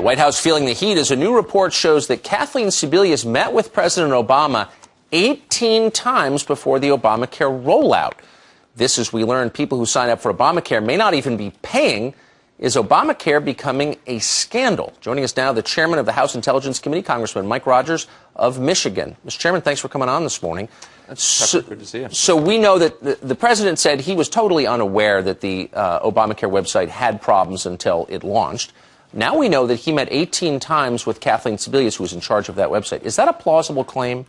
White House feeling the heat as a new report shows that Kathleen Sebelius met with President Obama 18 times before the Obamacare rollout. This, as we learn, people who sign up for Obamacare may not even be paying. Is Obamacare becoming a scandal? Joining us now, the chairman of the House Intelligence Committee, Congressman Mike Rogers of Michigan. Mr. Chairman, thanks for coming on this morning. Good to see you. So we know that the president said he was totally unaware that the Obamacare website had problems until it launched. Now we know that he met 18 times with Kathleen Sebelius, who was in charge of that website. Is that a plausible claim?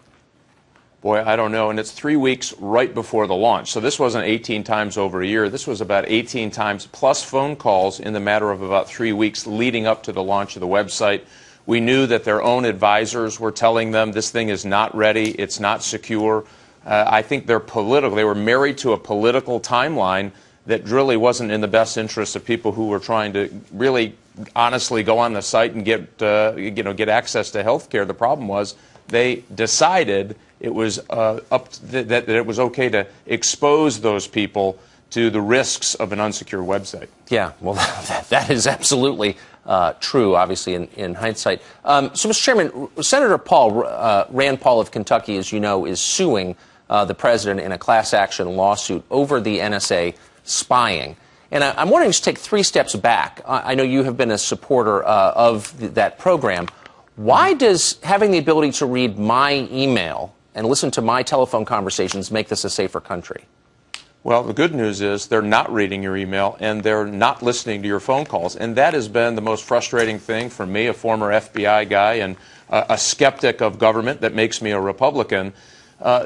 Boy, I don't know. And it's 3 weeks right before the launch. So this wasn't 18 times over a year. This was about 18 times plus phone calls in the matter of about 3 weeks leading up to the launch of the website. We knew that their own advisors were telling them this thing is not ready, it's not secure. I think they're political. They were married to a political timeline that really wasn't in the best interest of people who were trying to really honestly go on the site and get access to health care. The problem was they decided it was that it was okay to expose those people to the risks of an unsecured website. Yeah, well, that is absolutely true, obviously, in hindsight. So, Mr. Chairman, Senator Rand Paul of Kentucky, as you know, is suing the president in a class action lawsuit over the NSA spying. And I'm wondering, just take 3 steps back. I know you have been a supporter of that program. Why does having the ability to read my email and listen to my telephone conversations make this a safer country? Well, the good news is they're not reading your email and they're not listening to your phone calls. And that has been the most frustrating thing for me, a former FBI guy and a skeptic of government that makes me a Republican.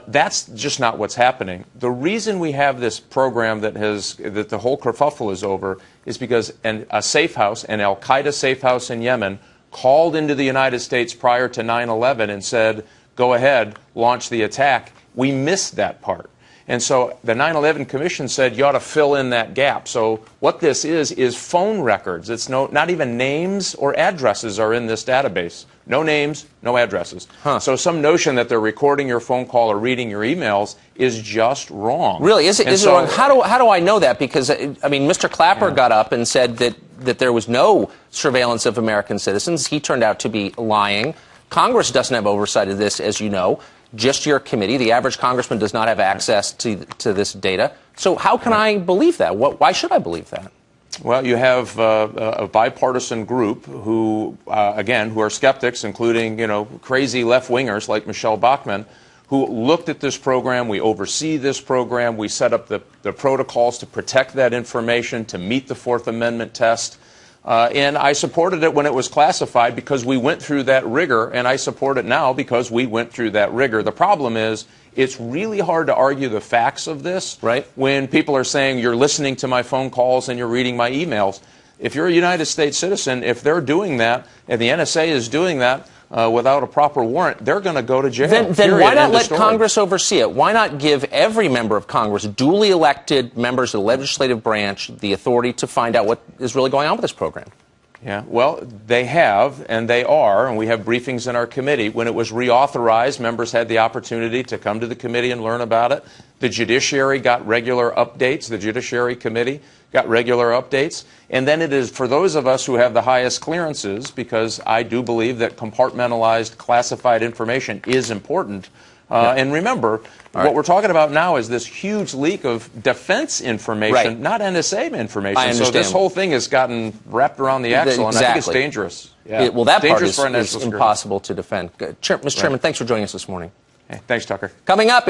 That's just not what's happening. The reason we have this program that the whole kerfuffle is over is because a safe house, an al-Qaeda safe house in Yemen, called into the United States prior to 9/11 and said, go ahead, launch the attack. We missed that part. And so the 9/11 Commission said you ought to fill in that gap. So what this is phone records. It's not even names or addresses are in this database. No names, no addresses. So some notion that they're recording your phone call or reading your emails is just wrong. Really? Is it wrong? How do I know that? Because, I mean, Mr. Clapper got up and said that there was no surveillance of American citizens. He turned out to be lying. Congress doesn't have oversight of this, as you know. Just your committee. The average congressman does not have access to this data. So how can I believe that? Why should I believe that? Well, you have a bipartisan group who, again, who are skeptics, including, crazy left-wingers like Michelle Bachmann, who looked at this program. We oversee this program. We set up the protocols to protect that information, to meet the Fourth Amendment test. And I supported it when it was classified because we went through that rigor, and I support it now because we went through that rigor. The problem is it's really hard to argue the facts of this when people are saying you're listening to my phone calls and you're reading my emails. If you're a United States citizen, if they're doing that and the NSA is doing that without a proper warrant, they're going to go to jail. Then why not let Congress oversee it? Why not give every member of Congress, duly elected members of the legislative branch, the authority to find out what is really going on with this program? Yeah, well, they have, and they are, and we have briefings in our committee. When it was reauthorized, members had the opportunity to come to the committee and learn about it. The judiciary got regular updates. The Judiciary Committee got regular updates. And then it is for those of us who have the highest clearances, because I do believe that compartmentalized classified information is important. And remember, what we're talking about now is this huge leak of defense information, not NSA information. I understand. So this whole thing has gotten wrapped around the axle, and I think it's dangerous. Yeah. Well, that part is impossible to defend. Mr. Chairman, thanks for joining us this morning. Hey, thanks, Tucker. Coming up.